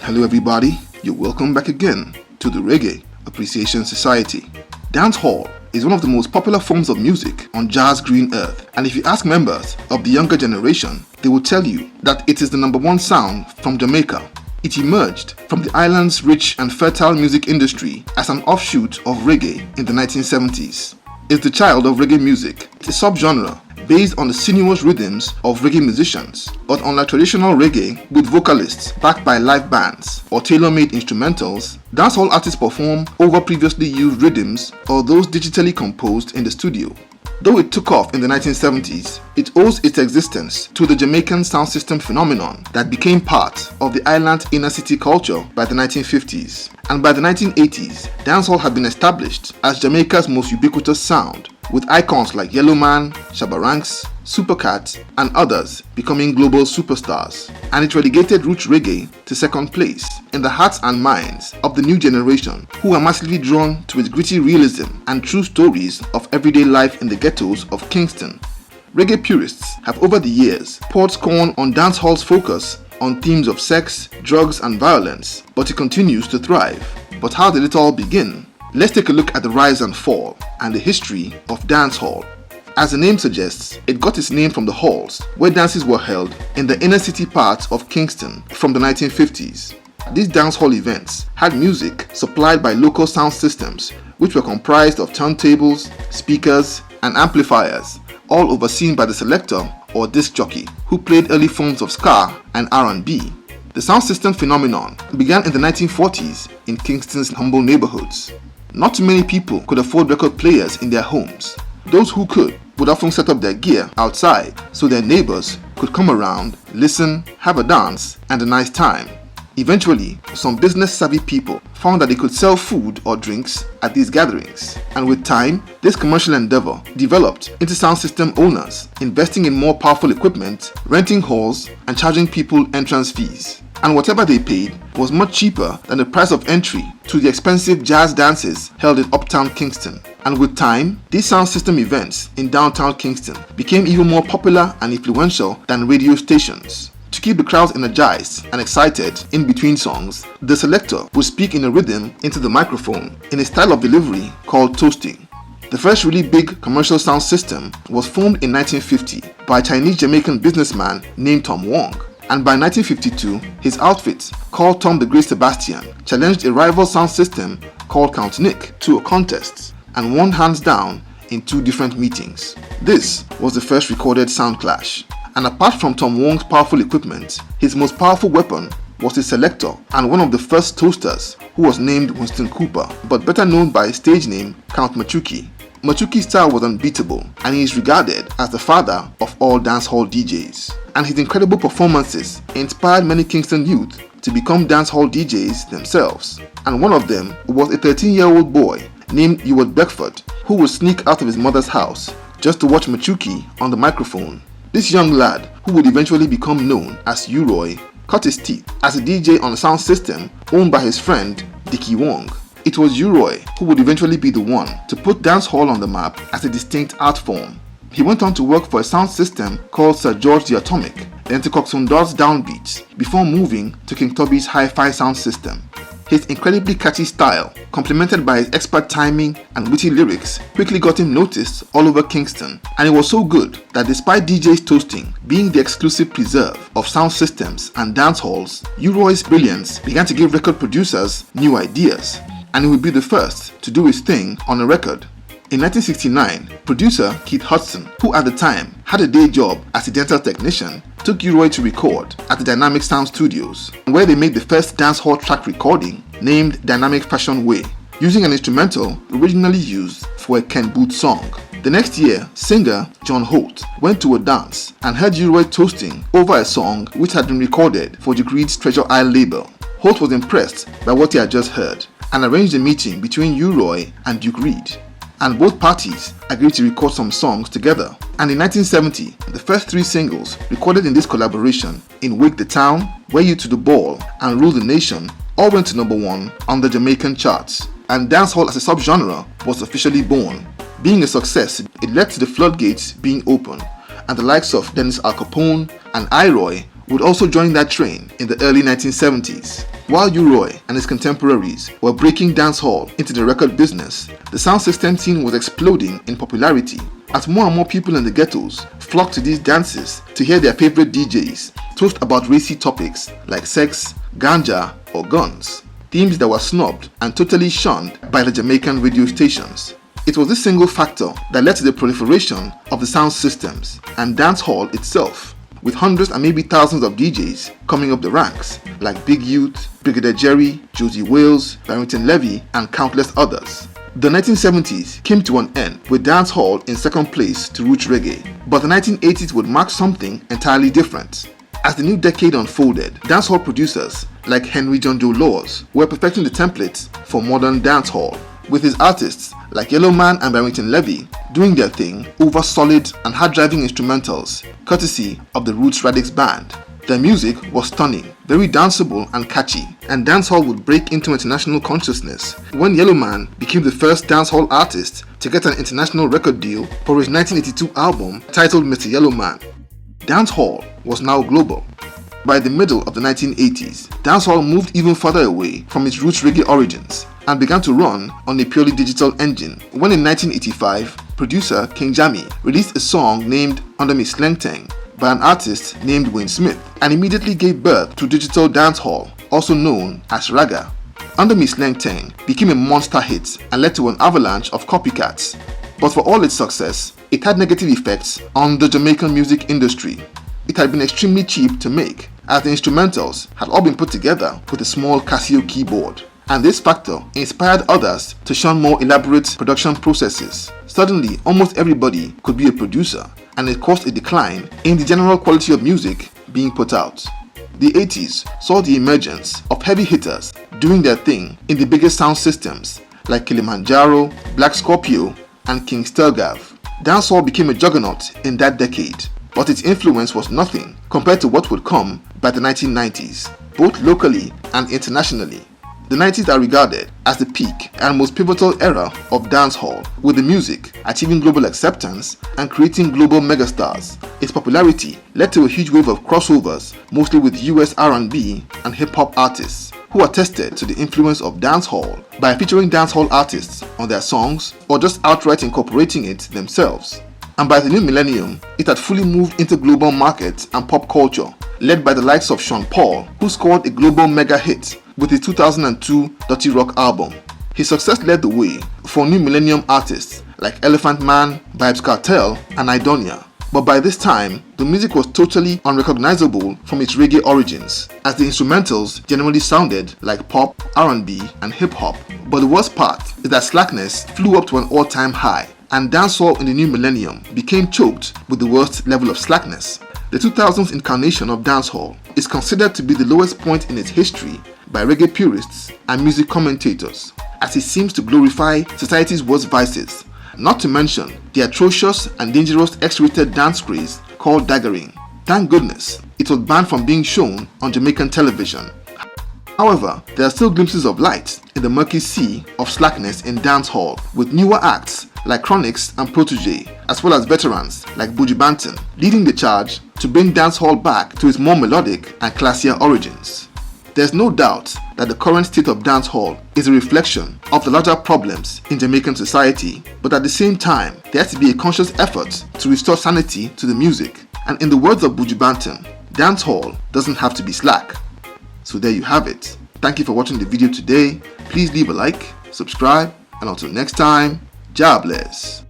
Hello everybody, you're welcome back again to the Reggae Appreciation Society. Dancehall is one of the most popular forms of music on Jazz Green Earth, and if you ask members of the younger generation, they will tell you that it is the number one sound from Jamaica. It emerged from the island's rich and fertile music industry as an offshoot of reggae in the 1970s. It's the child of reggae music. It's a subgenre based on the sinuous rhythms of reggae musicians, but unlike traditional reggae with vocalists backed by live bands or tailor-made instrumentals, dancehall artists perform over previously used rhythms or those digitally composed in the studio. Though it took off in the 1970s, it owes its existence to the Jamaican sound system phenomenon that became part of the island's inner city culture by the 1950s. And by the 1980s, dancehall had been established as Jamaica's most ubiquitous sound, with icons like Yellowman, Shabaranks, Supercat, and others becoming global superstars, and it relegated Roots Reggae to second place in the hearts and minds of the new generation, who are massively drawn to its gritty realism and true stories of everyday life in the ghettos of Kingston. Reggae purists have over the years poured scorn on dancehall's focus on themes of sex, drugs, and violence, but it continues to thrive. But how did it all begin? Let's take a look at the rise and fall and the history of dancehall. As the name suggests, it got its name from the halls where dances were held in the inner city parts of Kingston from the 1950s. These dancehall events had music supplied by local sound systems, which were comprised of turntables, speakers, and amplifiers, all overseen by the selector or disc jockey, who played early forms of ska and R&B. The sound system phenomenon began in the 1940s in Kingston's humble neighborhoods. Not too many people could afford record players in their homes. Those who could would often set up their gear outside so their neighbors could come around, listen, have a dance, and a nice time. Eventually, some business-savvy people found that they could sell food or drinks at these gatherings, and with time, this commercial endeavor developed into sound system owners investing in more powerful equipment, renting halls, and charging people entrance fees. And whatever they paid was much cheaper than the price of entry to the expensive jazz dances held in uptown Kingston. And with time, these sound system events in downtown Kingston became even more popular and influential than radio stations. To keep the crowds energized and excited in between songs, the selector would speak in a rhythm into the microphone in a style of delivery called toasting. The first really big commercial sound system was formed in 1950 by a Chinese-Jamaican businessman named Tom Wong. And by 1952, his outfit, called Tom the Great Sebastian, challenged a rival sound system called Count Nick to a contest and won hands down in two different meetings. This was the first recorded sound clash. And apart from Tom Wong's powerful equipment, his most powerful weapon was his selector and one of the first toasters, who was named Winston Cooper, but better known by his stage name Count Machuki. Machuki's style was unbeatable, and he is regarded as the father of all dancehall DJs. And his incredible performances inspired many Kingston youth to become dancehall DJs themselves. And one of them was a 13-year-old boy named Ewart Beckford, who would sneak out of his mother's house just to watch Machuki on the microphone. This young lad, who would eventually become known as U-Roy, cut his teeth as a DJ on a sound system owned by his friend Dickie Wong. It was U-Roy who would eventually be the one to put dancehall on the map as a distinct art form. He went on to work for a sound system called Sir George the Atomic, then to Coxsone Downbeats, before moving to King Tubby's hi-fi sound system. His incredibly catchy style, complemented by his expert timing and witty lyrics, quickly got him noticed all over Kingston, and it was so good that despite DJs toasting being the exclusive preserve of sound systems and dance halls, U-Roy's brilliance began to give record producers new ideas, and he would be the first to do his thing on a record. In 1969, producer Keith Hudson, who at the time had a day job as a dental technician, took U-Roy to record at the Dynamic Sound Studios, where they made the first dancehall track recording named Dynamic Fashion Way, using an instrumental originally used for a Ken Boothe song. The next year, singer John Holt went to a dance and heard U-Roy toasting over a song which had been recorded for Duke Reid's Treasure Isle label. Holt was impressed by what he had just heard and arranged a meeting between U-Roy and Duke Reid, and both parties agreed to record some songs together. And in 1970, the first three singles recorded in this collaboration, In Wake the Town, Wear You to the Ball, and Rule the Nation, all went to number 1 on the Jamaican charts, and dancehall as a subgenre was officially born. Being a success, it led to the floodgates being opened, and the likes of Dennis Al Capone and I-Roy would also join that train in the early 1970s. While U-Roy and his contemporaries were breaking dancehall into the record business, the sound system scene was exploding in popularity as more and more people in the ghettos flocked to these dances to hear their favorite DJs toast about racy topics like sex, ganja, or guns, themes that were snubbed and totally shunned by the Jamaican radio stations. It was this single factor that led to the proliferation of the sound systems and dancehall itself, with hundreds and maybe thousands of DJs coming up the ranks, like Big Youth, Brigadier Jerry, Josie Wales, Barrington Levy, and countless others. The 1970s came to an end with dancehall in second place to Roots Reggae, but the 1980s would mark something entirely different. As the new decade unfolded, dancehall producers like Henry John Joe Laws were perfecting the templates for modern dancehall, with his artists like Yellow Man and Barrington Levy doing their thing over solid and hard-driving instrumentals, courtesy of the Roots Reggae band. Their music was stunning, very danceable and catchy, and dancehall would break into international consciousness when Yellow Man became the first dancehall artist to get an international record deal for his 1982 album titled Mr. Yellow Man. Dancehall was now global. By the middle of the 1980s, dancehall moved even further away from its Roots Reggae origins and began to run on a purely digital engine when in 1985, producer King Jammy released a song named Under Me Slang Tang by an artist named Wayne Smith and immediately gave birth to digital dancehall, also known as Raga. Under Me Slang Tang became a monster hit and led to an avalanche of copycats. But for all its success, it had negative effects on the Jamaican music industry. It had been extremely cheap to make, as the instrumentals had all been put together with a small Casio keyboard, and this factor inspired others to shun more elaborate production processes. Suddenly, almost everybody could be a producer, and it caused a decline in the general quality of music being put out. The 80s saw the emergence of heavy hitters doing their thing in the biggest sound systems like Kilimanjaro, Black Scorpio, and King Stelgav. Dancehall became a juggernaut in that decade, but its influence was nothing compared to what would come by the 1990s, both locally and internationally. The 90s are regarded as the peak and most pivotal era of dancehall, with the music achieving global acceptance and creating global megastars. Its popularity led to a huge wave of crossovers, mostly with US R&B and hip-hop artists, who attested to the influence of dancehall by featuring dancehall artists on their songs or just outright incorporating it themselves. And by the new millennium, it had fully moved into global markets and pop culture, led by the likes of Sean Paul, who scored a global mega hit with his 2002 Dirty Rock album. His success led the way for new millennium artists like Elephant Man, Vybz Kartel, and Idonia. But by this time, the music was totally unrecognizable from its reggae origins, as the instrumentals generally sounded like pop, R&B, and hip-hop. But the worst part is that slackness flew up to an all-time high, and dancehall in the new millennium became choked with the worst level of slackness. The 2000s incarnation of dancehall is considered to be the lowest point in its history by reggae purists and music commentators, as it seems to glorify society's worst vices, not to mention the atrocious and dangerous X-rated dance craze called daggering. Thank goodness, it was banned from being shown on Jamaican television. However, there are still glimpses of light in the murky sea of slackness in dancehall, with newer acts like Chronix and Protege, as well as veterans like Buju Banton, leading the charge to bring dancehall back to its more melodic and classier origins. There's no doubt that the current state of dancehall is a reflection of the larger problems in Jamaican society, but at the same time, there has to be a conscious effort to restore sanity to the music. And in the words of Buju Banton, dancehall doesn't have to be slack. So there you have it. Thank you for watching the video today. Please leave a like, subscribe, and until next time, God bless.